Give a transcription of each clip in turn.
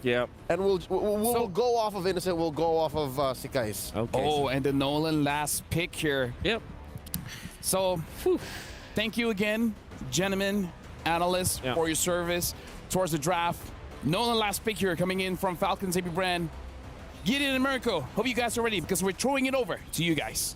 Yeah. And we'll go off of Innocent, we'll go off of Sikais. Okay. Oh, and the Nolan last pick here. Yep. So, thank you again, gentlemen, analysts, Yeah. for your service towards the draft. Nolan last pick here coming in from Falcons Apbren. Gideon and Mirko, hope you guys are ready because we're throwing it over to you guys.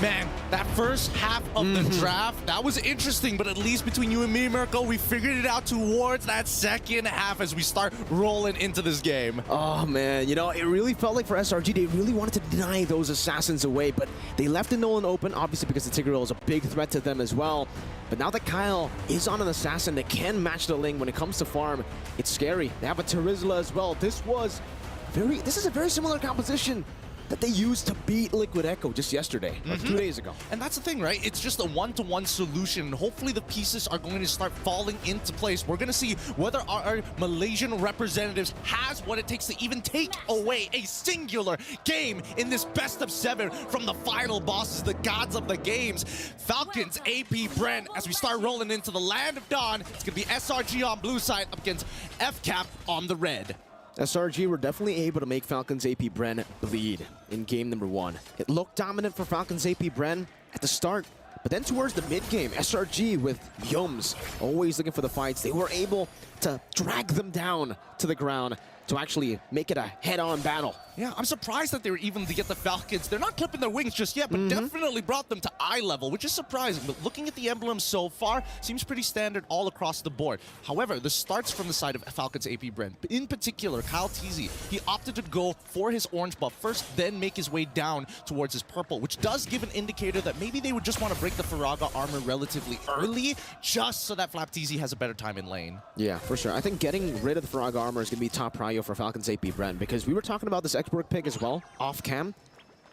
Man, that first half of the draft, that was interesting, but at least between you and me, Mirko, we figured it out towards that second half as we start rolling into this game. Oh man, you know, it really felt like for SRG, they really wanted to deny those assassins away, but they left the Nolan open, obviously because the Tigreal is a big threat to them as well. But now that Kyle is on an assassin that can match the Ling when it comes to farm, it's scary. They have a Terizla as well. This is a very similar composition that they used to beat Liquid Echo just yesterday, or 2 days ago. And that's the thing, right? It's just a one-to-one solution. Hopefully the pieces are going to start falling into place. We're going to see whether our Malaysian representatives has what it takes to even take away a singular game in this best of 7 from the final bosses, the gods of the games. Falcons Apbren, as we start rolling into the land of dawn. It's going to be SRG on blue side up against FCAP on the red. SRG were definitely able to make Falcons Apbren bleed in game number 1. It looked dominant for Falcons Apbren at the start, but then towards the mid-game, SRG with Yums always looking for the fights, they were able to drag them down to the ground to actually make it a head-on battle. Yeah, I'm surprised that they were even to get the Falcons. They're not clipping their wings just yet, but definitely brought them to eye level, which is surprising. But looking at the emblems so far, seems pretty standard all across the board. However, this starts from the side of Falcons Apbren. In particular, Kyle Teasy, he opted to go for his orange buff first, then make his way down towards his purple, which does give an indicator that maybe they would just want to break the Faraga armor relatively early, just so that Flap Teasy has a better time in lane. Yeah, for sure. I think getting rid of the Faraga armor is going to be top prio for Falcons Apbren, because we were talking about this Exborg pick as well, off cam.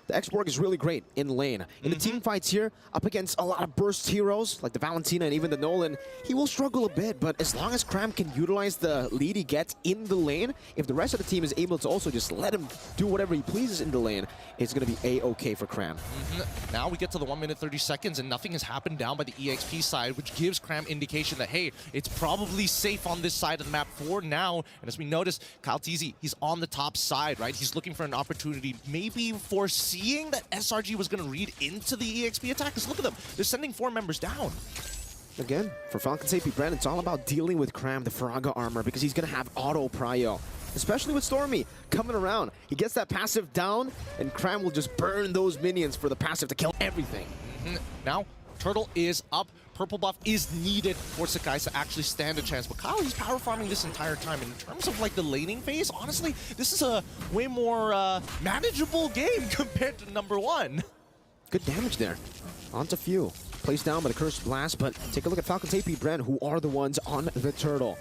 The Exborg is really great in lane. In the team fights here, up against a lot of burst heroes, like the Valentina and even the Nolan, he will struggle a bit, but as long as Cram can utilize the lead he gets in the lane, if the rest of the team is able to also just let him do whatever he pleases in the lane, it's going to be A-okay for Cram. Now we get to the 1 minute 30 seconds and nothing has happened down by the EXP side, which gives Cram indication that, hey, it's probably safe on this side of the map for now. And as we notice, Kyle Teasy, he's on the top side, right? He's looking for an opportunity, maybe foreseeing that SRG was going to read into the EXP attack. Because look at them, they're sending 4 members down. Again, for Falcons Apbren, it's all about dealing with Cram, the Faraga armor, because he's going to have auto prio. Especially with Stormy coming around. He gets that passive down, and Cram will just burn those minions for the passive to kill everything. Now, Turtle is up. Purple buff is needed for Sakai to actually stand a chance. But Kyle, he's power farming this entire time. In terms of like the laning phase, honestly, this is a way more manageable game compared to number 1. Good damage there. Onto Few. Placed down by the Cursed Blast, but take a look at Falcons Apbren, who are the ones on the Turtle.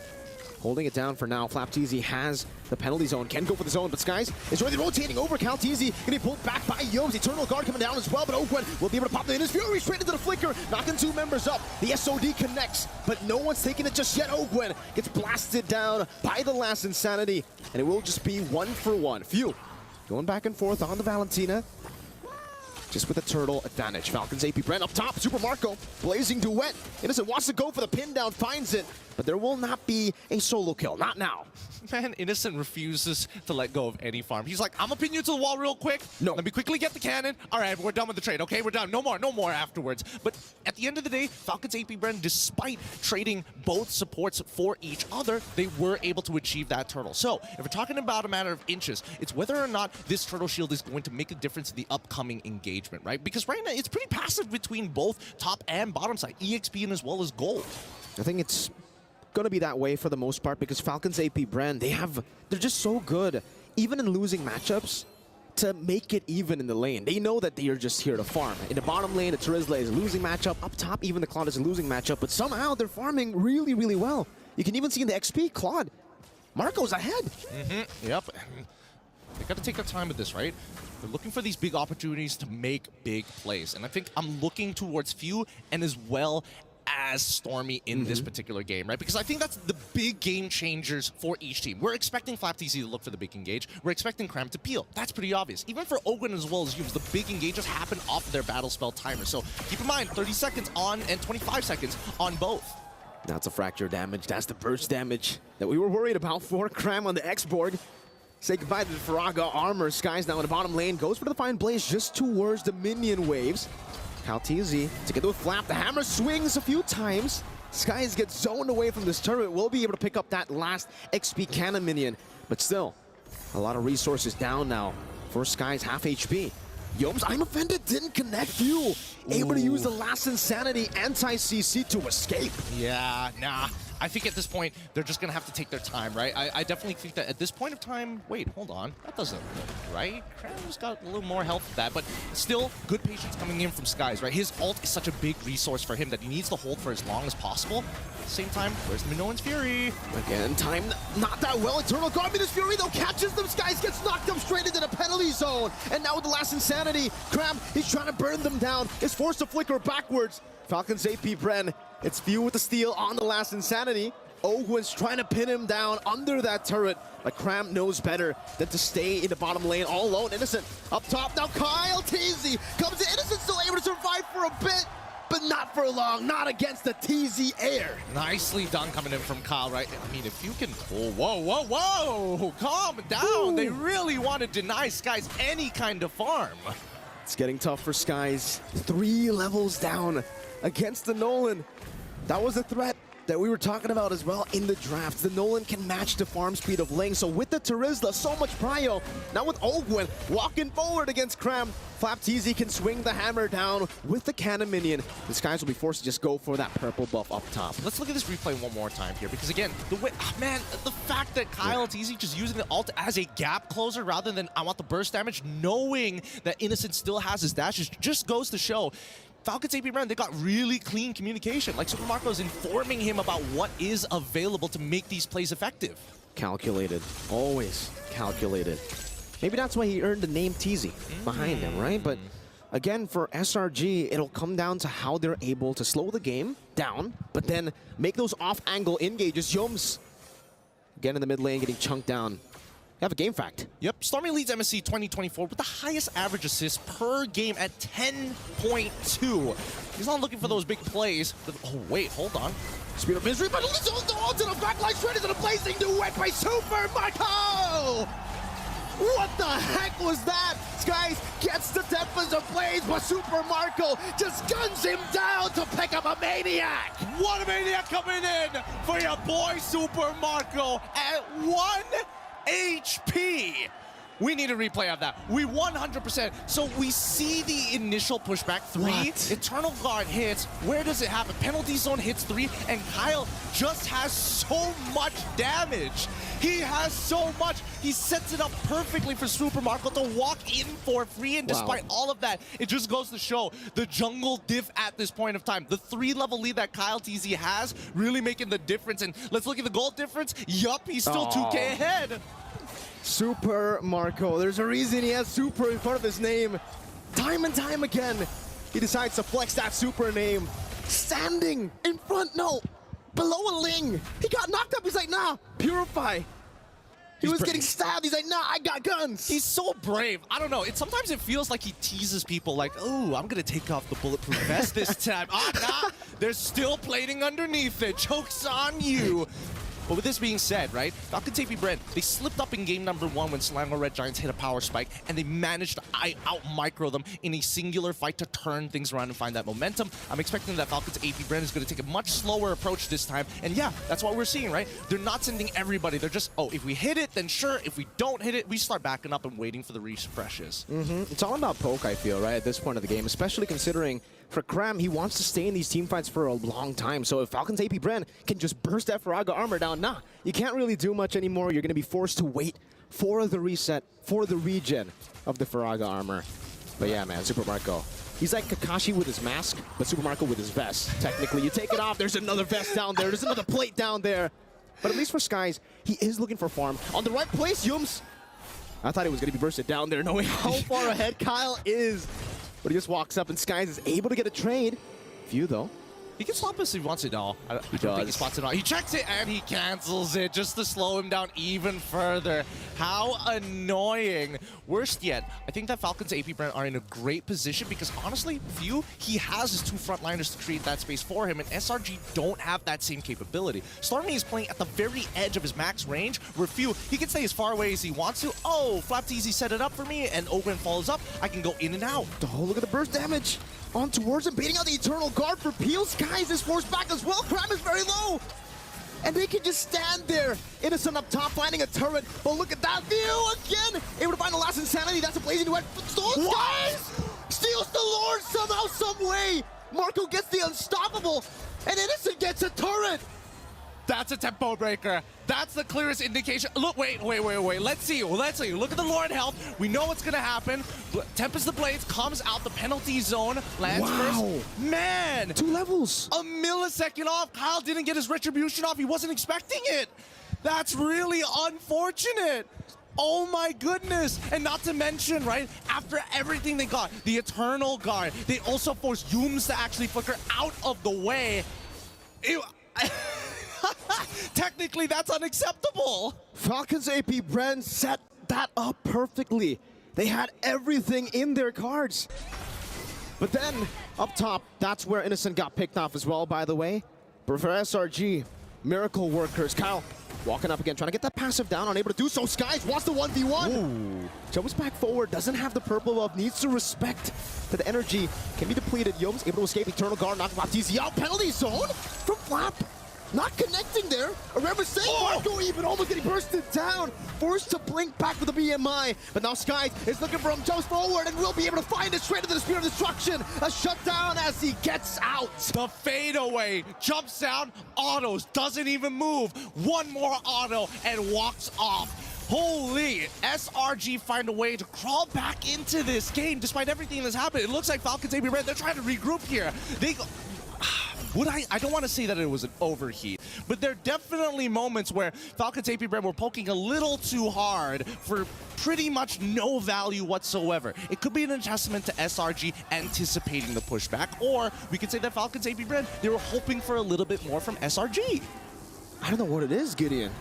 Holding it down for now. Flap Teasy has the penalty zone. Can go for the zone, but Skies is really rotating over. Cal Teasy gonna be pulled back by Yomes. Eternal Guard coming down as well, but Ogwen will be able to pop the Innis Fury straight into the flicker, knocking 2 members up. The SOD connects, but no one's taking it just yet. Ogwen gets blasted down by the last Insanity, and it will just be 1 for 1. Few going back and forth on the Valentina. Just with a turtle advantage. Falcons Apbren up top. Super Marco. Blazing duet. Innocent wants to go for the pin down. Finds it. But there will not be a solo kill. Not now. Man, Innocent refuses to let go of any farm. He's like, I'm gonna pin you to the wall real quick. No. Let me quickly get the cannon. All right, we're done with the trade. Okay, we're done. No more afterwards. But at the end of the day, Falcons Apbren, despite trading both supports for each other, they were able to achieve that turtle. So if we're talking about a matter of inches, it's whether or not this turtle shield is going to make a difference in the upcoming engagement, right? Because right now, it's pretty passive between both top and bottom side, EXP and as well as gold. I think it's going to be that way for the most part because Falcons Apbren, they're just so good, even in losing matchups, to make it even in the lane. They know that they are just here to farm. In the bottom lane, the Terizla is a losing matchup. Up top, even the Claude is a losing matchup, but somehow they're farming really, really well. You can even see in the XP, Claude, Marco's ahead. Yep. They got to take their time with this, right? They're looking for these big opportunities to make big plays. And I think I'm looking towards Few and as well as Stormy in this particular game, right? Because I think that's the big game changers for each team. We're expecting Flap TC to look for the big engage. We're expecting Cram to peel. That's pretty obvious. Even for Ogwen as well as Yums, the big engages happen off of their battle spell timer. So keep in mind, 30 seconds on and 25 seconds on both. That's a fracture damage. That's the burst damage that we were worried about for Cram on the X-Borg. Say goodbye to the Faraga armor. Sky's now in the bottom lane. Goes for the Fine Blaze just towards the minion waves. Kaltizi together with Flap. The hammer swings a few times. Skies gets zoned away from this turret. Will be able to pick up that last XP cannon minion. But still, a lot of resources down now for Sky's half HP. Yoms, I'm offended, didn't connect Fuel. Able to use the last Insanity anti-CC to escape. Yeah, nah. I think at this point, they're just going to have to take their time, right? I definitely think that at this point of time, wait, hold on. That doesn't look right. Cram's got a little more health with that, but still, good patience coming in from Skies, right? His ult is such a big resource for him that he needs to hold for as long as possible. At the same time, where's the Minoan's Fury? Again, time not that well. Eternal Guard, Minoan's Fury, though, catches them. Skies gets knocked up straight into the penalty zone. And now with the last Insanity, Cram, he's trying to burn them down. Is forced to flicker backwards. Falcons Apbren, it's Fuel with the steal on the last Insanity. Ogwen's trying to pin him down under that turret, but Cram knows better than to stay in the bottom lane all alone. Innocent up top now. Kyle TZ comes in. Innocent still able to survive for a bit, but not for long. Not against the TZ air. Nicely done coming in from Kyle, right? I mean, if you can... Oh, whoa! Calm down. Ooh. They really want to deny Skies any kind of farm. It's getting tough for Skies. 3 levels down against the Nolan. That was a threat that we were talking about as well in the draft. The Nolan can match the farm speed of Ling. So with the Terizla, so much prio. Now with Ogwen walking forward against Cram, Flap TZ can swing the hammer down with the cannon minion. The Skies will be forced to just go for that purple buff up top. Let's look at this replay one more time here, because again, the way, man, the fact that Kyle TZ just using the ult as a gap closer rather than I want the burst damage, knowing that Innocent still has his dashes, just goes to show Falcons Apbren, they got really clean communication. Like Super Marco's informing him about what is available to make these plays effective. Calculated, always calculated. Maybe that's why he earned the name TZ behind him, right? But again, for SRG, it'll come down to how they're able to slow the game down, but then make those off-angle engages. Yoms, again in the mid lane, getting chunked down. You have a game fact. Yep, Stormy leads MSC 2024 with the highest average assists per game at 10.2. He's not looking for those big plays. Oh, wait, hold on. Speed of Misery, but it's all to the backline, straight into the blazing duet by Super Marco! What the heck was that? Skies gets the Tempest of Blaze, but Super Marco just guns him down to pick up a Maniac! What a Maniac coming in for your boy Super Marco at 1 HP. We need a replay of that. We 100%. So we see the initial pushback 3. What? Eternal Guard hits. Where does it happen? Penalty zone hits 3, and Kyle just has so much damage. He has so much. He sets it up perfectly for Super Marco to walk in for free, and despite all of that, it just goes to show the jungle diff at this point of time. The 3-level lead that Kyle TZ has really making the difference. And let's look at the gold difference. Yup, he's still 2K ahead. Super Marco. There's a reason he has Super in front of his name. Time and time again, he decides to flex that Super name. Standing in front, no, below a Ling. He got knocked up. He's like, nah, Purify. He was getting stabbed. He's like, nah, I got guns. He's so brave. I don't know. Sometimes it feels like he teases people like, oh, I'm going to take off the bulletproof vest this time. Nah, there's still plating underneath it. Joke's on you. But with this being said, right, Falcons Apbren, they slipped up in game number 1 when Selangor Red Giants hit a power spike, and they managed to out-micro them in a singular fight to turn things around and find that momentum. I'm expecting that Falcons Apbren is going to take a much slower approach this time, and yeah, that's what we're seeing, right? They're not sending everybody. They're just, oh, if we hit it, then sure. If we don't hit it, we start backing up and waiting for the refreshes. It's all about poke, I feel, right, at this point of the game, especially considering for Cram, he wants to stay in these team fights for a long time. So if Falcons Apbren can just burst that Faraga armor down, nah, you can't really do much anymore. You're going to be forced to wait for the reset, for the regen of the Faraga armor. But yeah, man, Super Marco. He's like Kakashi with his mask, but Super Marco with his vest. Technically, you take it off, there's another vest down there, there's another plate down there. But at least for Skies, he is looking for farm. On the right place, Yums. I thought he was going to be bursted down there, knowing how far ahead Kyle is. But he just walks up, and Skies is able to get a trade. Few, though. He can stop us if he wants to. No, I don't think he spots it on. He checks it and he cancels it just to slow him down even further. How annoying. Worst yet, I think that Falcons Apbren are in a great position because honestly, Few, he has his two frontliners to create that space for him, and SRG don't have that same capability. Stormy is playing at the very edge of his max range, where Few, he can stay as far away as he wants to. Oh, Flapteasy set it up for me, and Ogren follows up. I can go in and out. Oh, look at the burst damage. On towards him, beating out the Eternal Guard for Peel. Skies is forced back as well. Crime is very low. And they can just stand there. Innocent up top, finding a turret. But look at that view again. Able to find the last insanity. That's a blazing duet. Skies steals the Lord somehow, some way. Marco gets the unstoppable. And Innocent gets a turret. That's a tempo breaker. That's the clearest indication. Look, wait. Let's see. Look at the Lord health. We know what's gonna happen. Tempest the Blades comes out the penalty zone. Lands first. Man! 2 levels. A millisecond off. Kyle didn't get his retribution off. He wasn't expecting it. That's really unfortunate. Oh my goodness. And not to mention, right, after everything they got, the Eternal Guard, they also forced Yums to actually flicker out of the way. Technically, that's unacceptable. Falcons Apbren set that up perfectly. They had everything in their cards. But then, up top, that's where Innocent got picked off as well, by the way. But for SRG, Miracle Workers, Kyle walking up again, trying to get that passive down, unable to do so. Skies wants the 1v1. Ooh. Jumps back forward, doesn't have the purple buff, needs to respect that the energy can be depleted. Yoms able to escape Eternal Guard, knock Flapteasy out. Penalty zone from Flap. Not connecting there. A rare mistake. Marco even almost getting bursted down. Forced to blink back with the BMI. But now Skies is looking for him, jumps forward, and will be able to find it straight into the Spear of Destruction. A shutdown as he gets out. The fadeaway jumps down, autos, doesn't even move. One more auto and walks off. Holy, SRG find a way to crawl back into this game despite everything that's happened. It looks like Falcons Apbren, they're trying to regroup here. They go. I don't want to say that it was an overheat, but there are definitely moments where Falcons Apbren were poking a little too hard for pretty much no value whatsoever. It could be an adjustment to SRG anticipating the pushback, or we could say that Falcons Apbren, they were hoping for a little bit more from SRG. I don't know what it is, Gideon.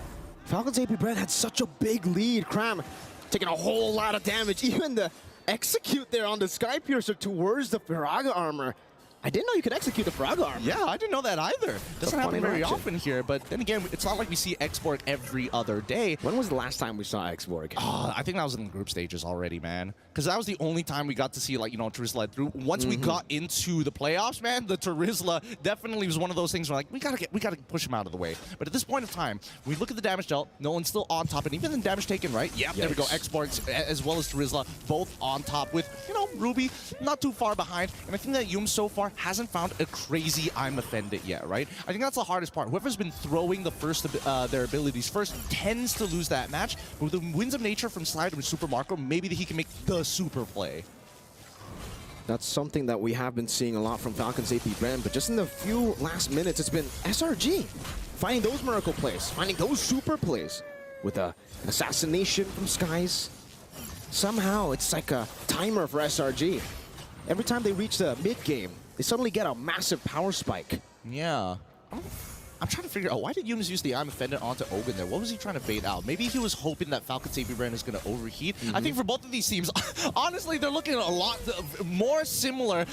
Falcons Apbren had such a big lead. Cram taking a whole lot of damage. Even the execute there on the Sky Piercer towards the Firaga armor. I didn't know you could execute the Firaga armor. Yeah, I didn't know that either. Doesn't happen very often here, but then again, it's not like we see Xborg every other day. When was the last time we saw Xborg? I think that was in the group stages already, man. Because that was the only time we got to see, like, you know, Terizla through. Once we got into the playoffs, man, the Terizla definitely was one of those things where, like, we gotta push him out of the way. But at this point of time, we look at the damage dealt, no one's still on top, and even the damage taken, right? Yep, there we go. Xborg as well as Terizla, both on top with, you know, Ruby not too far behind. And I think that Yum so far hasn't found a crazy I'm offended yet, right? I think that's the hardest part. Whoever's been throwing the first their abilities first tends to lose that match. But with the Winds of Nature from Slide and Super Marco, maybe he can make the super play. That's something that we have been seeing a lot from Falcons Apbren, but just in the few last minutes, it's been SRG finding those miracle plays, finding those super plays with an assassination from Skies. Somehow, it's like a timer for SRG. Every time they reach the mid-game, they suddenly get a massive power spike. Yeah. I'm trying to figure out, why did Yunus use the I'm offended onto Ogun there? What was he trying to bait out? Maybe he was hoping that Falcons Apbren is going to overheat. I think for both of these teams, honestly, they're looking a lot more similar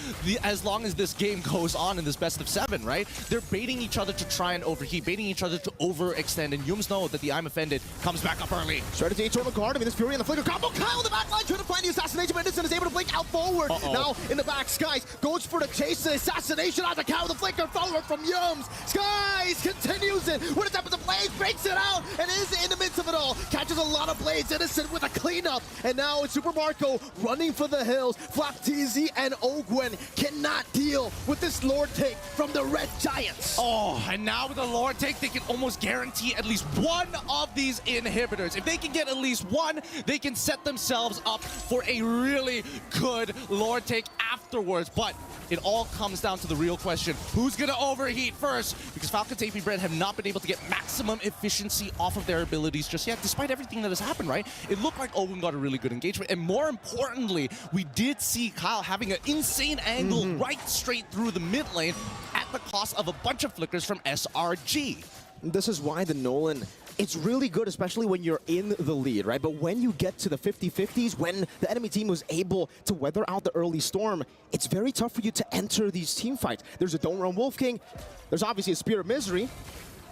as long as this game goes on in this best of 7, right? They're baiting each other to try and overheat, baiting each other to overextend, and Yums know that the I'm offended comes back up early. Straight into the Eternal Guard. I mean, this Fury and the Flicker combo. Kyle in the back line trying to find the assassination, but Innocent is able to blink out forward. Now in the back, Skies goes for the chase, the assassination on the Kyle with the Flicker, follower from Yums. Skies continues it. What happens to Blades? Breaks it out and is in the midst of it all. Catches a lot of Blades. Innocent with a cleanup. And now it's Super Marco running for the hills. Flapteasy and Ogwen cannot deal with this Lord take from the Red Giants. Oh, and now with the Lord take, they can almost guarantee at least one of these inhibitors. If they can get at least one, they can set themselves up for a really good Lord take afterwards. But it all comes down to the real question, who's going to overheat first? Because Falcons Apbren have not been able to get maximum efficiency off of their abilities just yet, despite everything that has happened, right? It looked like Owen got a really good engagement, and more importantly, we did see Kyle having an insane angle right straight through the mid lane at the cost of a bunch of flickers from SRG. This is why the Nolan, it's really good, especially when you're in the lead, right? But when you get to the 50-50s, when the enemy team was able to weather out the early storm, it's very tough for you to enter these team fights. There's a Don't Run Wolf King. There's obviously a Spear of Misery.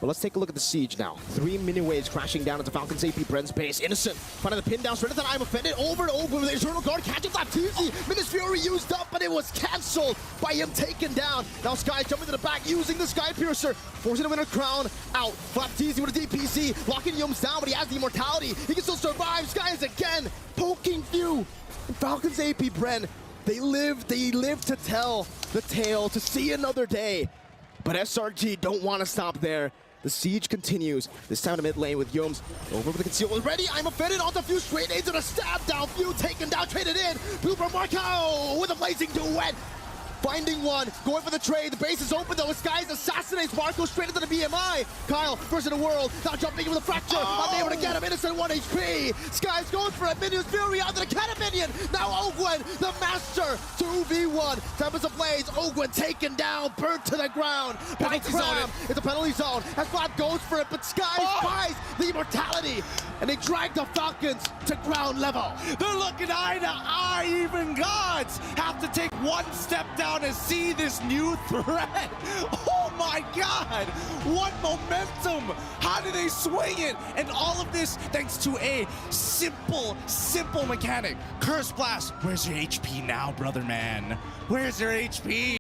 But let's take a look at the siege now. 3 mini waves crashing down into Falcons Apbren's base. Innocent finding the pin down straight at that I'm offended. Over and over with the Eternal Guard catching Mlbbph. Minus Fury used up, but it was cancelled by him taken down. Now Sky jumping to the back using the Sky Piercer. Forcing the Winter Crown out. Mlbbph with a DPC. Locking Yums down, but he has the immortality. He can still survive. Sky is again poking Few. And Falcons Apbren, they live to tell the tale, to see another day. But SRG don't want to stop there. The siege continues. This time to mid lane with Yums. Over with the conceal already. I'm offended onto Few. Straight into the stab down. Few taken down, traded in. Blue from Marco with a blazing duet. Finding one, going for the trade. The base is open though. Skies assassinates Marco straight into the BMI. Kyle versus the world. Now jumping in with a fracture. Unable to get him. Innocent 1 HP. Skies goes for it. Minion's Fury onto the Cannon Minion. Now Ogwen, the master. 2v1. Tempest Ablaze. Ogwen taken down. Burnt to the ground. Penalty zone. It's a penalty zone. As Vlad goes for it, but Skies buys the immortality. And they drag the Falcons to ground level. They're looking eye to eye. Even gods have to take one step down to see this new threat. Oh my god, what momentum. How do they swing it? And all of this thanks to a simple mechanic. Curse Blast. Where's your HP now, brother man? Where's your HP?